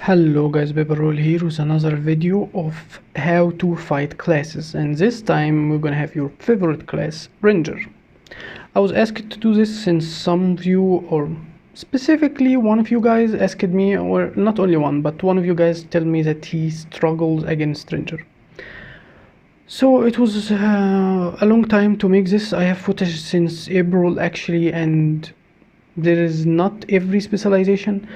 Hello guys, Roll here with another video of how to fight classes, and this time we're gonna have your favorite class, Ranger. I was asked to do this since some of you, or specifically one of you guys asked me, or not only one, but one of you guys tell me that he struggles against Ranger. So it was a long time to make this. I have footage since April actually, and there is not every specialization.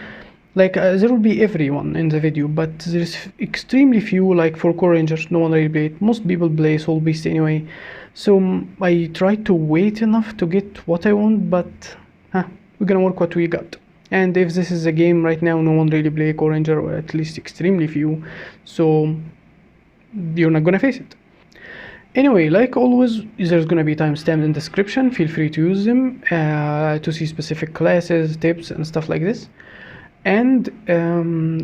Like there will be everyone in the video, but there's extremely few. Like for core rangers, no one really play it. Most people play SoulBeast anyway, so I tried to wait enough to get what I want, but we're gonna work what we got. And if this is a game right now, no one really play core ranger, or at least extremely few, so you're not gonna face it. Anyway, like always, there's gonna be timestamps in the description. Feel free to use them to see specific classes, tips, and stuff like this. And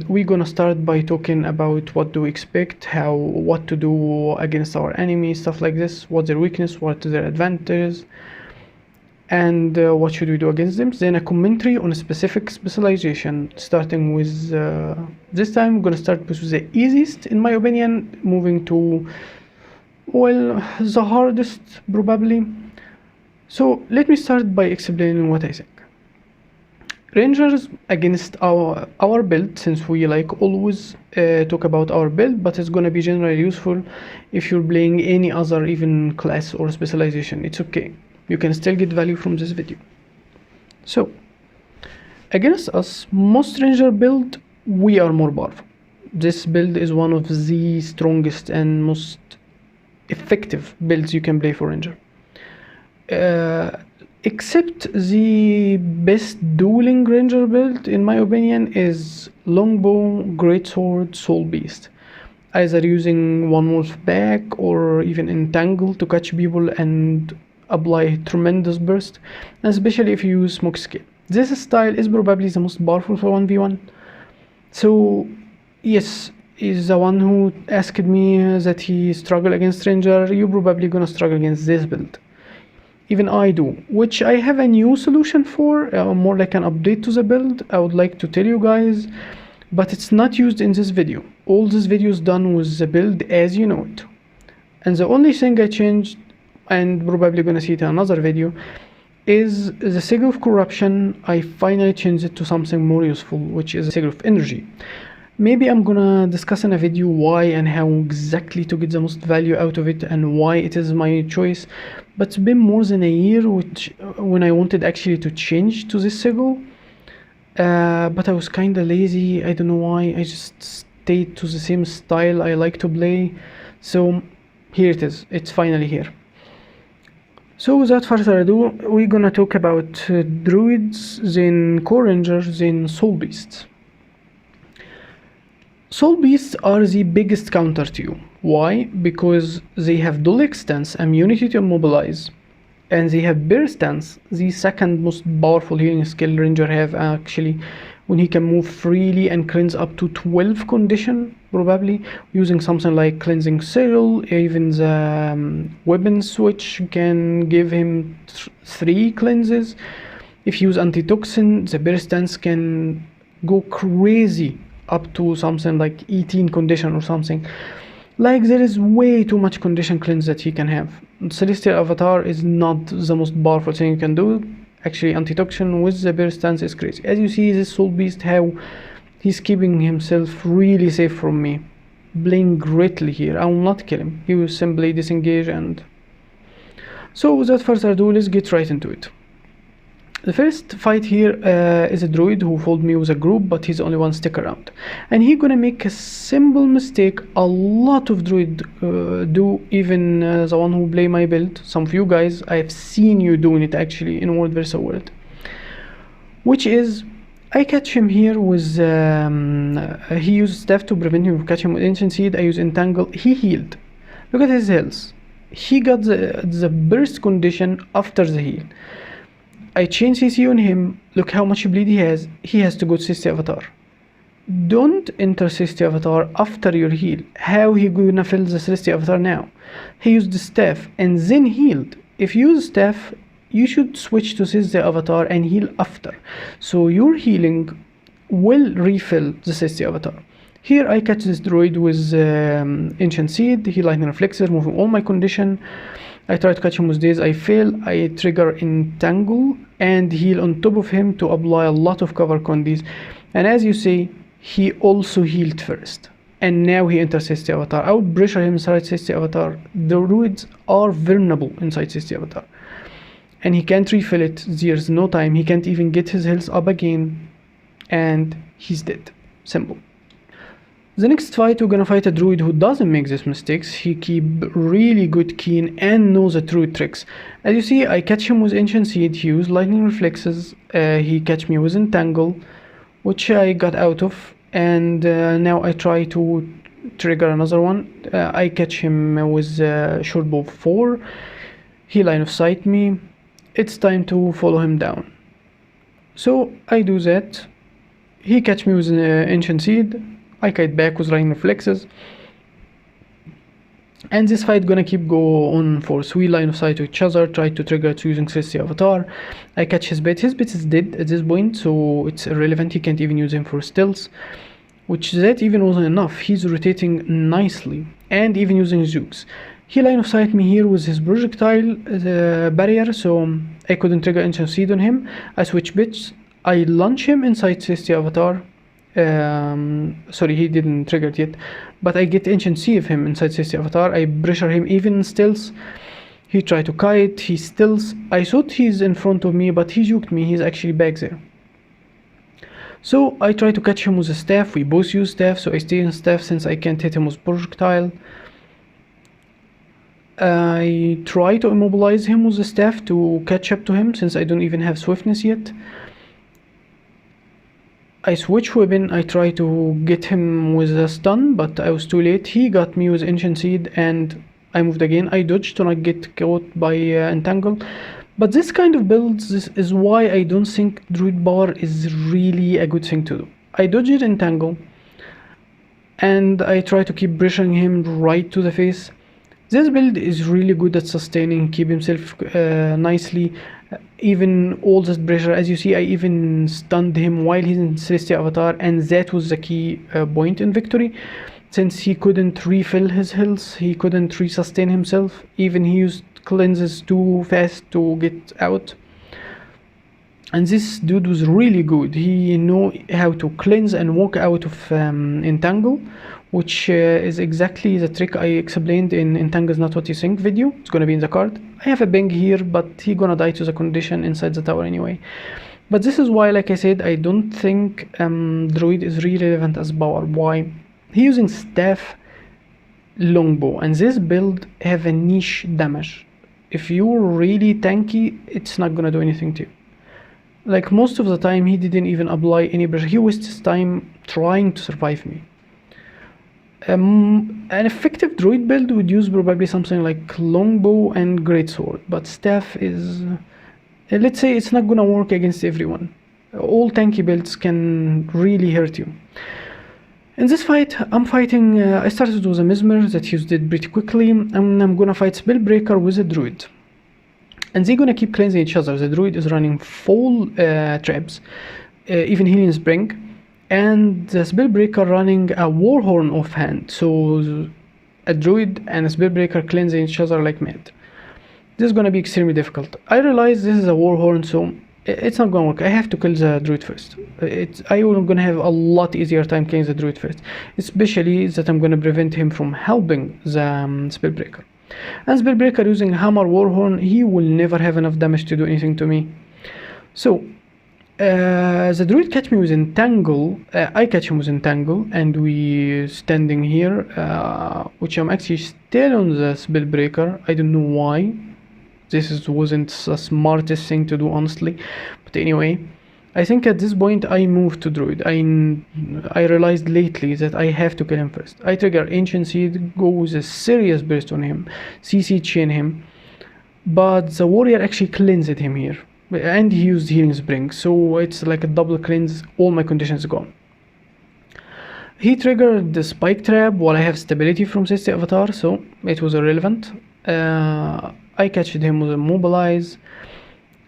we're gonna start by talking about what to expect, what to do against our enemies, stuff like this, what's their weakness, what their advantages, and what should we do against them. Then a commentary on a specific specialization, starting with this time we're gonna start with the easiest in my opinion, moving to, well, the hardest probably. So let me start by explaining what I think. Rangers against our build, since we like always talk about our build, but it's gonna be generally useful if you're playing any other even class or specialization. It's okay, you can still get value from this video. So against us, most ranger build, we are more powerful. This build is one of the strongest and most effective builds you can play for ranger. Except the best dueling ranger build in my opinion is longbow, greatsword, SoulBeast, either using one wolf back or even entangle to catch people and apply tremendous burst, especially if you use smoke scale. This style is probably the most powerful for 1v1. So yes, is the one who asked me that he struggled against ranger. You're probably gonna struggle against this build. Even I do, which I have a new solution for, more like an update to the build. I would like to tell you guys, but it's not used in this video. All this video is done with the build as you know it. And the only thing I changed, and probably gonna see it in another video, is the Sigil of Corruption. I finally changed it to something more useful, which is a Sigil of Energy. Maybe I'm gonna discuss in a video why and how exactly to get the most value out of it and why it is my choice. But it's been more than a year when I wanted actually to change to this sigil, but I was kinda lazy. I don't know why. I just stayed to the same style I like to play. So here it is, it's finally here. So without further ado, we're gonna talk about druids, then core rangers, then SoulBeasts. SoulBeasts are the biggest counter to you. Why? Because they have dual extents, immunity to immobilize, and they have burst stance, the second most powerful healing skill ranger have actually, when he can move freely and cleanse up to 12 condition, probably using something like cleansing seal. Even the weapon switch can give him 3 cleanses. If you use antitoxin, the burst stance can go crazy up to something like 18 condition or something. Like there is way too much condition cleanse that he can have. Celestial Avatar is not the most powerful thing you can do. Actually, antitoxin with the burst stance is crazy. As you see, this SoulBeast, how he's keeping himself really safe from me, playing greatly here. I will not kill him, he will simply disengage. And so without further ado, let's get right into it. The first fight here is a druid who followed me with a group, but he's the only one stick around, and he's gonna make a simple mistake a lot of druid do, even the one who play my build. Some of you guys, I've seen you doing it actually in World vs World, which is I catch him here with he used staff to prevent him from catching with ancient seed. I use entangle. He healed. Look at his health. He got the burst condition after the heal. I change CC on him. Look how much bleed he has. He has to go to Celestial Avatar. Don't enter Celestial Avatar after your heal. How he gonna fill the Celestial Avatar now? He used the staff and then healed. If you use staff, you should switch to Celestial Avatar and heal after. So you're healing will refill the City Avatar. Here I catch this druid with Ancient Seed, he lightning reflexes, removing all my condition. I try to catch him with Daze, I fail, I trigger Entangle and heal on top of him to apply a lot of cover condies. And as you see, he also healed first. And now he enters City Avatar. I would pressure him inside City Avatar. The Druids are vulnerable inside City Avatar. And he can't refill it, there's no time, he can't even get his health up again. And he's dead. Simple. The next fight, we're gonna fight a druid who doesn't make these mistakes. He keep really good keen and knows the druid tricks. As you see, I catch him with Ancient Seed, he used lightning reflexes, he catch me with Entangle, which I got out of, and now I try to trigger another one. I catch him with short bow 4, he line of sight me, it's time to follow him down. So I do that, he catch me with Ancient Seed, I kite back with lightning reflexes, and this fight gonna keep go on for 3 line of sight to each other. Try to trigger it using City Avatar. I catch his bit is dead at this point, so it's irrelevant, he can't even use him for stealth, which that even wasn't enough. He's rotating nicely and even using Zooks. He line of sight me here with his projectile barrier, so I couldn't trigger Ancient Seed on him. I switch bits, I launch him inside City Avatar. Sorry, he didn't trigger it yet, but I get Ancient Seed of him inside City Avatar. I pressure him even in stealth. He tried to kite, he stealth. I thought he's in front of me, but he juked me, he's actually back there. So I try to catch him with a staff. We both use staff, so I stay in staff since I can't hit him with projectile. I try to immobilize him with the staff to catch up to him since I don't even have swiftness yet. I switch weapon, I try to get him with a stun, but I was too late. He got me with Ancient Seed and I moved again. I dodged to not get caught by Entangle. But this kind of builds, this is why I don't think Druid Power is really a good thing to do. I dodged Entangle and I try to keep pressuring him right to the face. This build is really good at sustaining, keep himself nicely, even all this pressure. As you see, I even stunned him while he's in Celestial Avatar, and that was the key point in victory, since he couldn't refill his health, he couldn't resustain himself, even he used cleanses too fast to get out. And this dude was really good. He knew how to cleanse and walk out of Entangle, which is exactly the trick I explained in Entangle is Not What You Think video. It's gonna be in the card. I have a Bing here, but he gonna die to the condition inside the tower anyway. But this is why, like I said, I don't think Druid is really relevant as power. Why? He using staff, longbow, and this build have a niche damage. If you're really tanky, it's not gonna do anything to you. Like most of the time, he didn't even apply any pressure. He wasted his time trying to survive me. An effective druid build would use probably something like longbow and greatsword, but staff is, let's say, it's not gonna work against everyone. All tanky builds can really hurt you. In this fight, I'm fighting, I started with a Mesmer that used it pretty quickly, and I'm gonna fight Spellbreaker with a druid. And they're gonna keep cleansing each other. The druid is running full traps, even Healing Spring. And the Spellbreaker running a Warhorn offhand, so a Druid and a Spellbreaker cleansing each other like mad. This is gonna be extremely difficult. I realize this is a Warhorn, so it's not gonna work. I have to kill the Druid first. I'm gonna have a lot easier time killing the Druid first, especially that I'm gonna prevent him from helping the Spellbreaker. And Spellbreaker using Hammer Warhorn, he will never have enough damage to do anything to me. So the druid catch me with Entangle, I catch him with Entangle, and we standing here, which I'm actually still on the Spellbreaker. I don't know why. Wasn't the smartest thing to do, honestly. But anyway, I think at this point I moved to Druid. I realized lately that I have to kill him first. I trigger Ancient Seed, go with a serious burst on him, CC chain him, but the warrior actually cleansed him here. And he used Healing Spring, so it's like a double cleanse, all my conditions gone. He triggered the Spike Trap while I have stability from City Avatar, so it was irrelevant. I catched him with a Mobilize.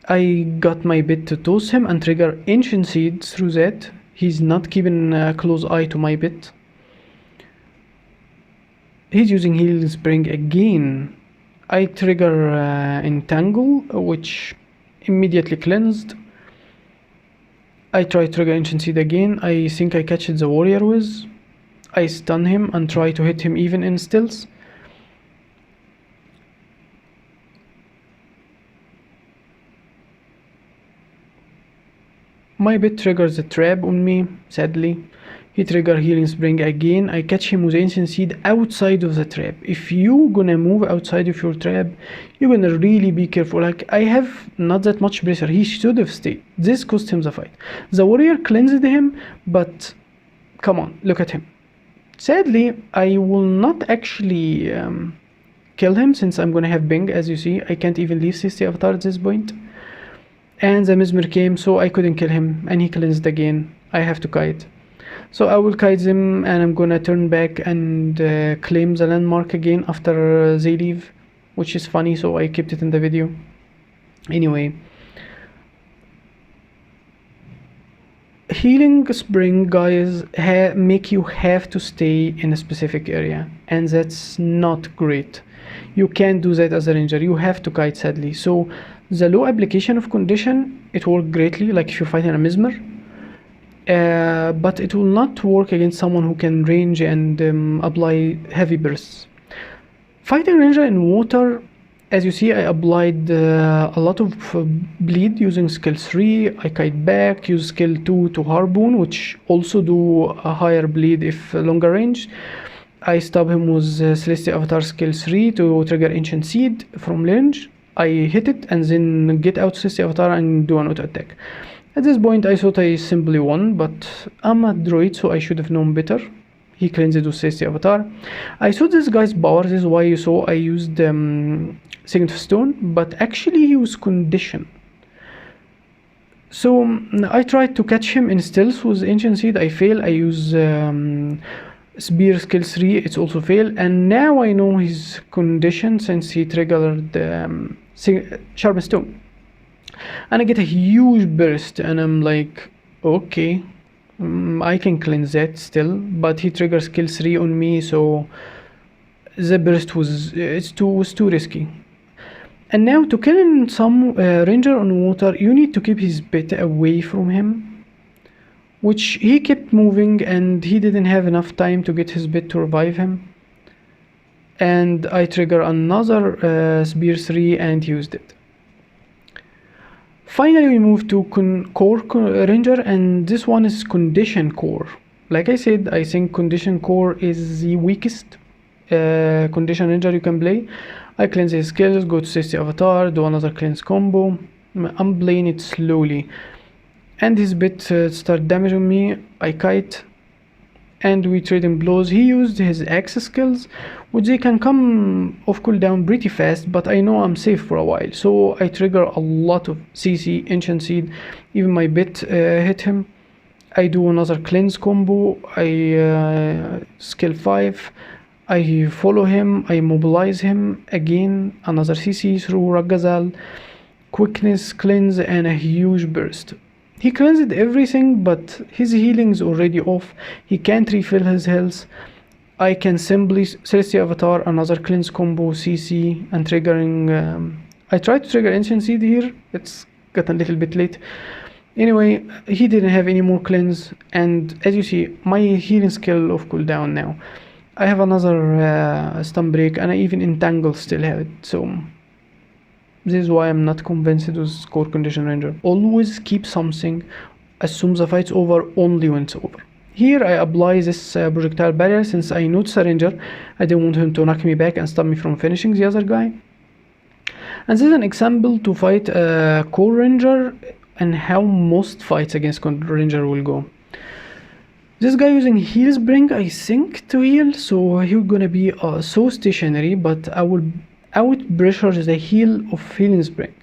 I got my bit to toss him and trigger Ancient Seed through that. He's not keeping a close eye to my bit. He's using Healing Spring again. I trigger Entangle, which immediately cleansed. I try to trigger Ancient Seed again. I think I catch the Warrior Wiz. I stun him and try to hit him even in stealth. My bit triggers a trap on me, sadly. He trigger Healing Spring again. I catch him with Ancient Seed outside of the trap. If you gonna move outside of your trap, you're gonna really be careful. Like, I have not that much pressure. He should have stayed. This cost him the fight. The warrior cleansed him, but come on, look at him. Sadly, I will not actually kill him since I'm gonna have Bing. As you see, I can't even leave CC Avatar at this point. And the Mesmer came, so I couldn't kill him, and he cleansed again. I have to kite. So I will kite them, and I'm gonna turn back and claim the landmark again after they leave, which is funny, so I kept it in the video. Anyway, Healing Spring, guys, make you have to stay in a specific area, and that's not great. You can't do that as a ranger. You have to kite, sadly. So the low application of condition, it worked greatly, like if you're fighting a Mesmer. But it will not work against someone who can range and apply heavy bursts. Fighting ranger in water, as you see, I applied a lot of bleed using skill 3. I kite back, use skill 2 to harpoon, which also do a higher bleed if longer range. I stab him with Celestial Avatar skill 3 to trigger Ancient Seed from range. I hit it and then get out Celestial Avatar and do an auto attack. At this point I thought I simply won, but I'm a druid, so I should have known better. He cleansed it with Celestial Avatar. I saw this guy's power, this is why you saw I used Signet of Stone, but actually he was conditioned. So I tried to catch him in stealth with Ancient Seed. I fail. I use Spear skill 3, it's also fail, and now I know his condition since he triggered Sharp Stone. And I get a huge burst, and I'm like, okay, I can cleanse that still, but he triggers skill 3 on me, so the burst was too risky. And now to kill some ranger on water, you need to keep his bit away from him, which he kept moving and he didn't have enough time to get his bit to revive him. And I trigger another Spear 3 and used it. Finally we move to Core Ranger, and this one is Condition Core. Like I said, I think Condition Core is the weakest Condition Ranger you can play. I cleanse his skills, go to Celestial Avatar, do another cleanse combo. I'm playing it slowly. And his bit start damaging me. I kite and we trade in blows. He used his axe skills, which they can come off cooldown pretty fast, but I know I'm safe for a while, so I trigger a lot of CC, Ancient Seed. Even my bit hit him. I do another cleanse combo. I skill 5. I follow him. I mobilize him again. Another CC through Ragazal, quickness, cleanse, and a huge burst. He cleansed everything, but his healing's already off. He can't refill his health. I can simply Celestial Avatar, another cleanse combo, CC, and triggering. I tried to trigger Ancient Seed here. It's got a little bit late. Anyway, he didn't have any more cleanse, and as you see, my healing skill off cooldown now. I have another stun break, and I even entangle still have it. So this is why I'm not convinced with Core Condition Ranger. Always keep something as soon as the fight's over, only when it's over. Here I apply this projectile barrier since I know it's a ranger. I didn't want him to knock me back and stop me from finishing the other guy. And this is an example to fight a Core Ranger and how most fights against Core Ranger will go. This guy using Heal Spring, I think, to heal, so he's gonna be so stationary, but I will out pressure the heal of Healing Spring.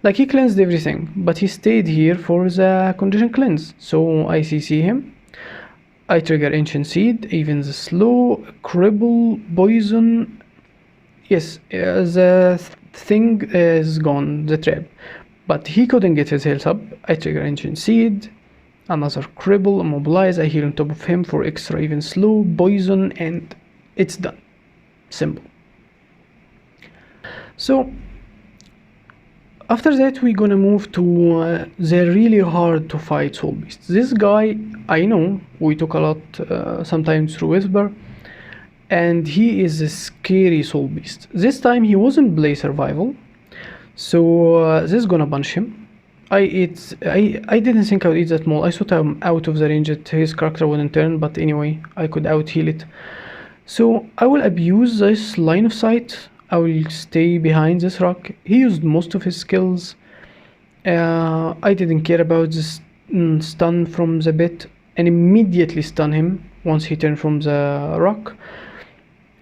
Like, he cleansed everything, but he stayed here for the condition cleanse. So I CC him. I trigger Ancient Seed, even the slow, cripple, poison. Yes, the thing is gone, the trap. But he couldn't get his health up. I trigger Ancient Seed. another cripple, immobilize, I heal on top of him for extra even slow, poison, and it's done. Simple. So after that we're gonna move to the really hard to fight SoulBeast. This guy, I know, we talk a lot sometimes through Whisper, and he is a scary SoulBeast. This time he wasn't play survival, so this is gonna punch him. I didn't think I would eat that mole. I thought I'm out of the range that his character wouldn't turn, but anyway, I could out heal it. So I will abuse this line of sight. I will stay behind this rock. He used most of his skills. I didn't care about this stun from the bit, and immediately stun him once he turned from the rock.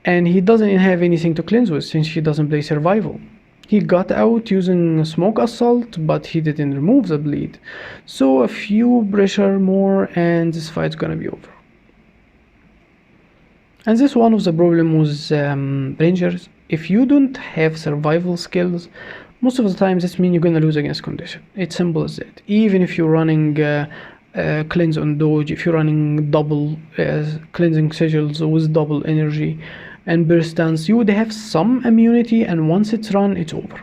And he doesn't have anything to cleanse with since he doesn't play survival. He got out using smoke assault, but he didn't remove the bleed. So a few pressure more and this fight's gonna be over. And this one of the problem with rangers. If you don't have survival skills, most of the time this means you're gonna lose against condition. It's simple as that. Even if you're running cleanse on dodge, if you're running double cleansing sigils with double energy and burst stance, you would have some immunity, and once it's run, it's over.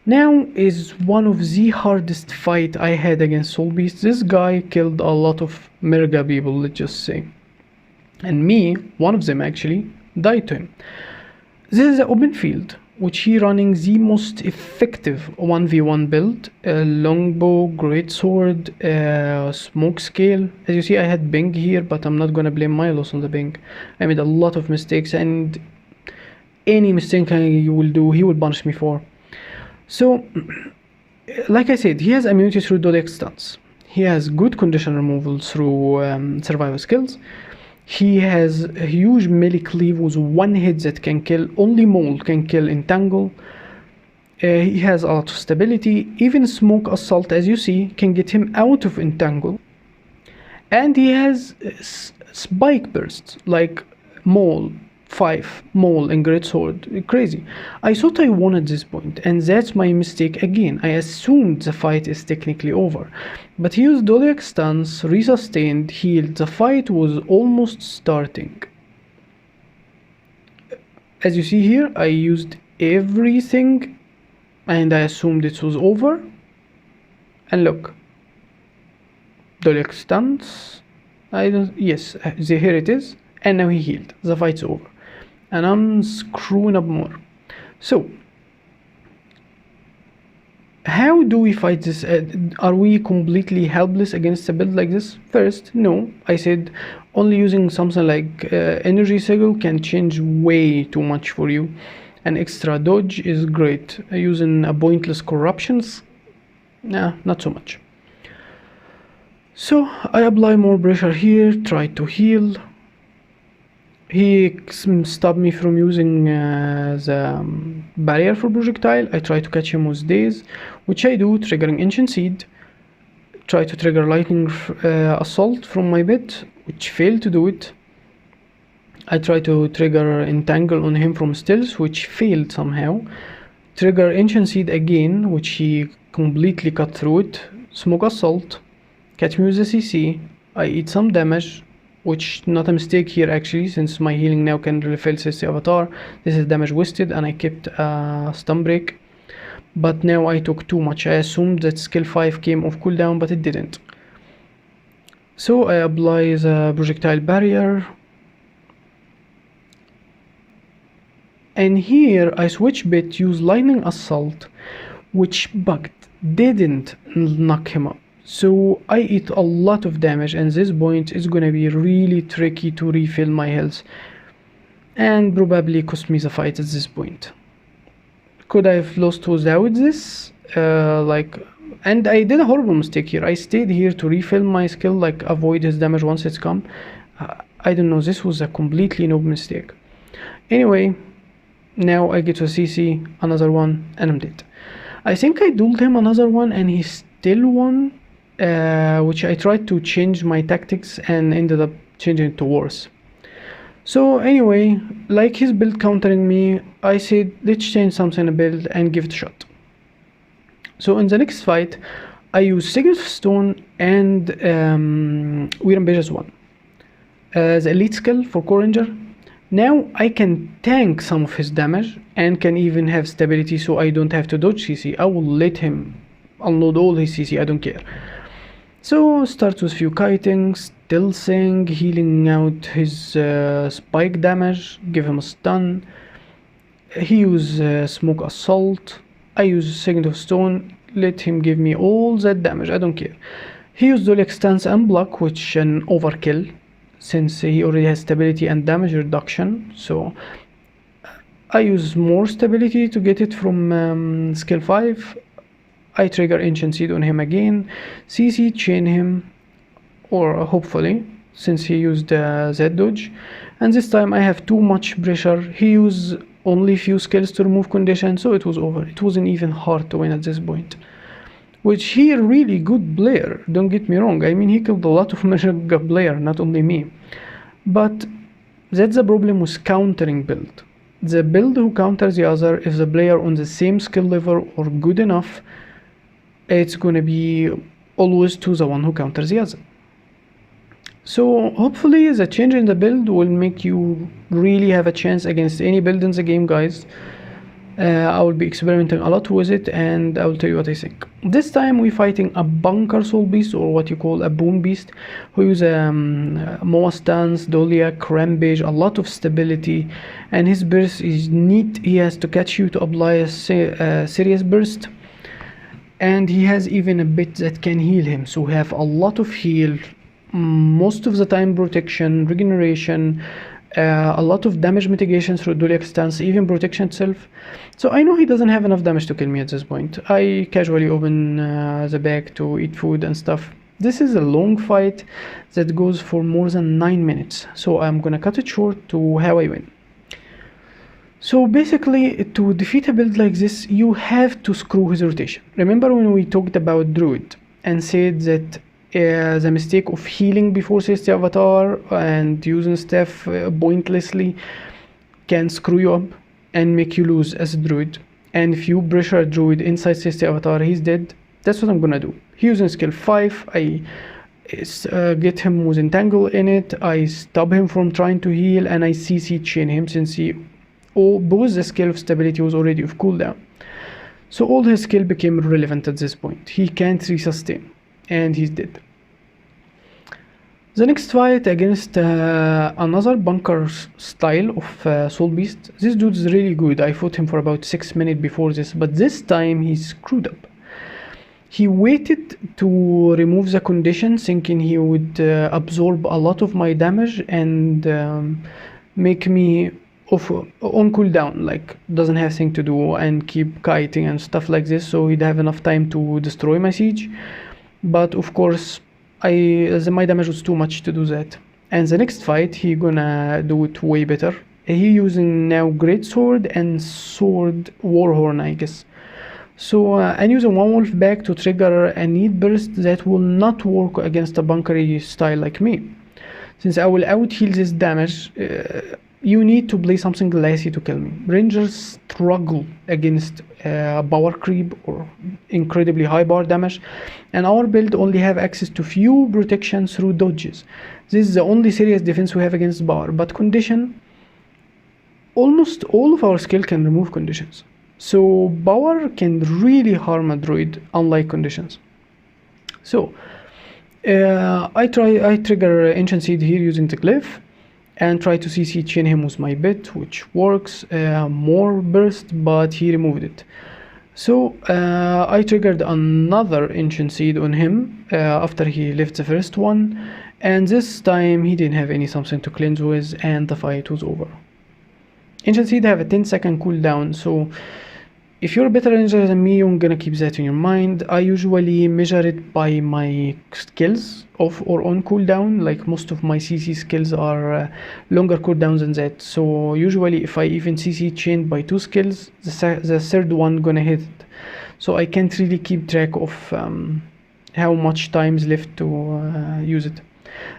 Now is one of the hardest fight I had against SoulBeast. This guy killed a lot of Merga people, let's just say. And me, one of them actually, died to him. This is an open field, which he running the most effective 1v1 build, longbow, greatsword, smoke scale. As you see, I had Bing here, but I'm not gonna blame my loss on the Bing. I made a lot of mistakes, and any mistake he will do, he will punish me for. So, like I said, he has immunity through Dodec stance. He has good condition removal through survival skills. He has a huge melee cleave with one hit that can kill, only Mole can kill Entangle. He has a lot of stability. Even Smoke Assault, as you see, can get him out of Entangle. And he has spike bursts, like Mole, 5, Mole, and Greatsword. Crazy. I thought I won at this point, and that's my mistake again. I assumed the fight is technically over. But he used Doliac stance, resustained, healed. The fight was almost starting. As you see here, I used everything, and I assumed it was over. And look. Doliac stance. Yes, here it is. And now he healed. The fight's over. And I'm screwing up more. So, how do we fight this? Are we completely helpless against a build like this? First, no. I said only using something like energy sigil can change way too much for you. An extra dodge is great. Using a pointless corruptions, nah, not so much. So I apply more pressure here, try to heal. He stopped me from using the barrier for projectile. I try to catch him with daze, which I do, triggering Ancient Seed. Try to trigger Lightning Assault from my bit, which failed to do it. I try to trigger Entangle on him from Stealth, which failed somehow. Trigger Ancient Seed again, which he completely cut through it. Smoke Assault. Catch me with the CC. I eat some damage, which not a mistake here actually, since my healing now can refill CC avatar. This is damage wasted, and I kept a stun break. But now I took too much. I assumed that skill 5 came off cooldown, but it didn't. So I apply the projectile barrier. And here I switch bit, use Lightning Assault, which bugged, didn't knock him up. So I eat a lot of damage, and this point is gonna be really tricky to refill my health, and probably cost me the fight at this point. Could I have lost without this? And I did a horrible mistake here. I stayed here to refill my skill, like avoid his damage once it's come. I don't know, this was a completely no mistake. Anyway, now I get to CC, another one, and I'm dead. I think I dueled him another one, and he still won. Which I tried to change my tactics and ended up changing it to worse. So anyway, like his build countering me, I said let's change something in the build and give it a shot. So in the next fight, I use Signet of Stone and we Rampage as one. The elite skill for Core Ranger. Now I can tank some of his damage and can even have stability, so I don't have to dodge CC. I will let him unload all his CC, I don't care. So starts with few kiting, stealthing, healing out his spike damage, give him a stun. He uses smoke assault. I use Signet of Stone, let him give me all that damage, I don't care. He used Dual Stance and block, which an overkill since he already has stability and damage reduction. So I use more stability to get it from skill 5. I trigger Ancient Seed on him again, CC chain him, or hopefully, since he used Z dodge. And this time I have too much pressure. He used only few skills to remove condition, so it was over. It wasn't even hard to win at this point. Which he a really good player, don't get me wrong. I mean, he killed a lot of mega player, not only me. But that's the problem with countering build. The build who counters the other, if the player on the same skill level or good enough, it's gonna be always to the one who counters the other. So hopefully the change in the build will make you really have a chance against any build in the game, guys. I will be experimenting a lot with it and I will tell you what I think. This time we're fighting a bunker SoulBeast, or what you call a Boon beast, who use Moa stance, Doliac, Rampage, a lot of stability, and his burst is neat. He has to catch you to apply a serious burst, and he has even a bit that can heal him, so we have a lot of heal, most of the time protection, regeneration, a lot of damage mitigation through Doliac stance, even protection itself. So I know he doesn't have enough damage to kill me at this point. I casually open the bag to eat food and stuff. This is a long fight that goes for more than 9 minutes, so I'm gonna cut it short to how I win. So basically, to defeat a build like this, you have to screw his rotation. Remember when we talked about Druid and said that the mistake of healing before Celestial Avatar and using staff pointlessly can screw you up and make you lose as a Druid. And if you pressure a Druid inside Celestial Avatar, he's dead. That's what I'm gonna do. He using skill 5, I get him with Entangle in it, I stop him from trying to heal, and I CC chain him since he both the skill of stability was already of cooldown. So all his skill became irrelevant at this point. He can't resustain, and he's dead. The next fight against another bunker style of SoulBeast. This dude is really good. I fought him for about 6 minutes before this, but this time he screwed up. He waited to remove the condition, thinking he would absorb a lot of my damage and make me on cooldown, like doesn't have thing to do and keep kiting and stuff like this, so he'd have enough time to destroy my siege. But of course my damage was too much to do that. And the next fight he gonna do it way better. He using now Great Sword and Sword Warhorn, I guess. So I'm using one wolf bag to trigger a need burst that will not work against a bunkery style like me. Since I will out heal this damage, you need to play something classy to kill me. Rangers struggle against power creep or incredibly high power damage, and our build only have access to few protections through dodges. This is the only serious defense we have against power, but condition, almost all of our skill can remove conditions. So power can really harm a druid, unlike conditions. So I trigger Ancient Seed here using the glyph and try to CC chain him with my bit, which works. More burst, but he removed it. So I triggered another Ancient Seed on him after he left the first one, and this time he didn't have any something to cleanse with, and the fight was over. Ancient Seed have a 10-second cooldown, so if you're a better ranger than me, you're gonna keep that in your mind. I usually measure it by my skills off or on cooldown, like most of my CC skills are longer cooldowns than that. So usually if I even CC chained by 2 skills, the third one gonna hit it. So I can't really keep track of how much time is left to use it.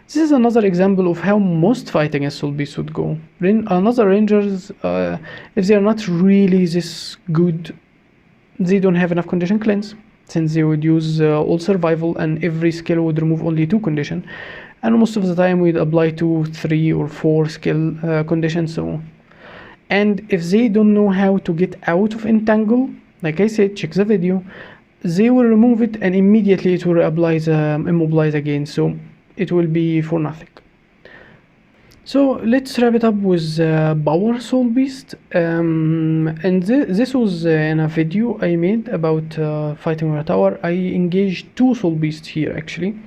This is another example of how most fight against SoulBeast would go. Another rangers, if they are not really this good, they don't have enough condition cleanse. since they would use all survival and every skill would remove only 2 condition, and most of the time we'd apply 2, 3 or 4 skill conditions. So, and if they don't know how to get out of entangle, like I said, check the video, they will remove it and immediately it will immobilize again, so it will be for nothing. So let's wrap it up with Power SoulBeast, and this was in a video I made about fighting with a tower. I engaged 2 SoulBeasts here actually,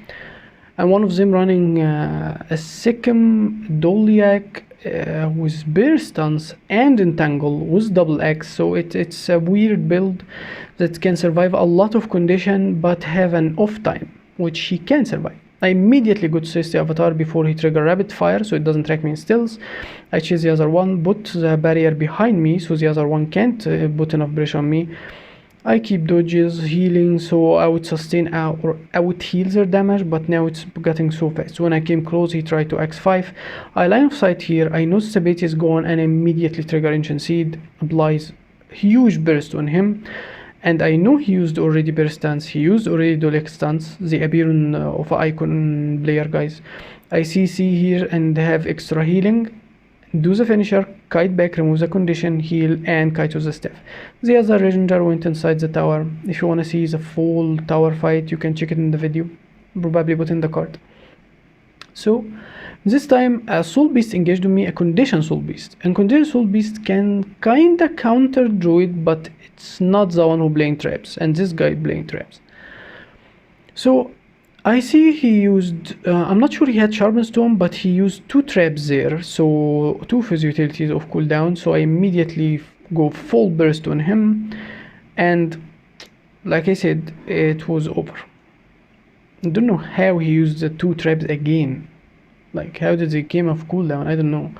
and one of them running a Sikkim Doliac with Bear Stance and Entangle with double X, so it's a weird build that can survive a lot of condition but have an off time, which he can survive. I immediately go to chase the avatar before he trigger rapid fire, so it doesn't track me in stealth. I chase the other one, put the barrier behind me so the other one can't put enough pressure on me. I keep dodges, healing, so I would sustain or out heal their damage, but now it's getting so fast. When I came close, he tried to X5. I line of sight here, I know stability is gone, and immediately trigger Ancient Seed, applies huge burst on him. And I know he used already Bear Stance, he used already Doliac Stance, the appearance of icon player, guys. I CC here and have extra healing, do the finisher, kite back, remove the condition, heal, and kite with the staff. The other ranger went inside the tower. If you want to see the full tower fight, you can check it in the video, probably put in the card. So this time a SoulBeast engaged with me, a condition SoulBeast, and condition SoulBeast can kinda counter Druid, but it's not the one who playing traps, and this guy playing traps. So I see he used, I'm not sure he had Sharpened Stone, but he used 2 traps there, so 2 of his utilities of cooldown, so I immediately go full burst on him, and like I said, it was over. I don't know how he used the 2 traps again. Like, how did they came off cooldown? I don't know.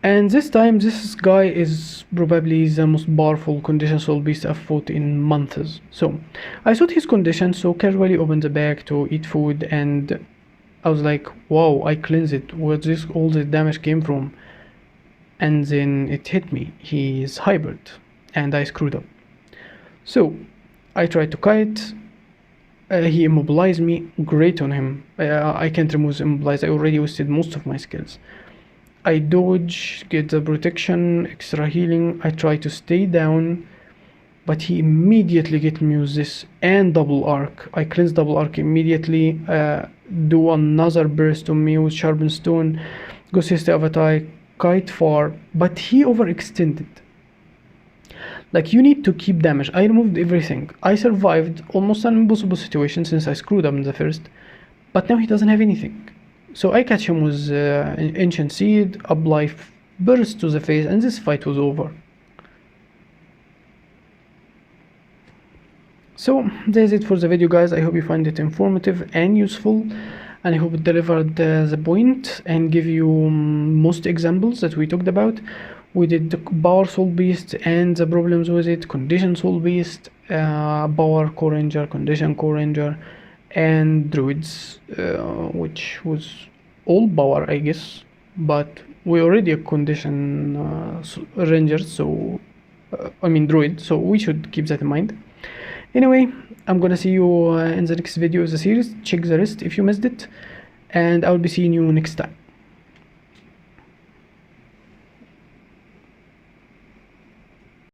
And this time, this guy is probably the most powerful condition SoulBeast I've fought in months. So, I saw his condition, so casually opened the bag to eat food, and I was like, wow, I cleansed it. Where this all the damage came from? And then it hit me. He is hybrid, and I screwed up. So, I tried to kite. He immobilized me, great on him. I can't remove immobilize, I already wasted most of my skills. I dodge, get the protection, extra healing, I try to stay down, but he immediately get me with this and double arc. I cleanse double arc immediately, do another burst on me with Sharpened Stone, go chase the avatar, kite far, but he overextended. Like, you need to keep damage. I removed everything. I survived almost an impossible situation since I screwed up in the first, but now he doesn't have anything. So I catch him with Ancient Seed, apply burst to the face, and this fight was over. So that's it for the video, guys. I hope you find it informative and useful, and I hope it delivered the point and give you most examples that we talked about. We did the Power SoulBeast and the problems with it, Condition SoulBeast, Power Core Ranger, Condition Core Ranger, and Druids, which was all Power, I guess, but we already a Condition Rangers, so I mean Druid, so we should keep that in mind. Anyway, I'm gonna see you in the next video of the series. Check the rest if you missed it, and I'll be seeing you next time.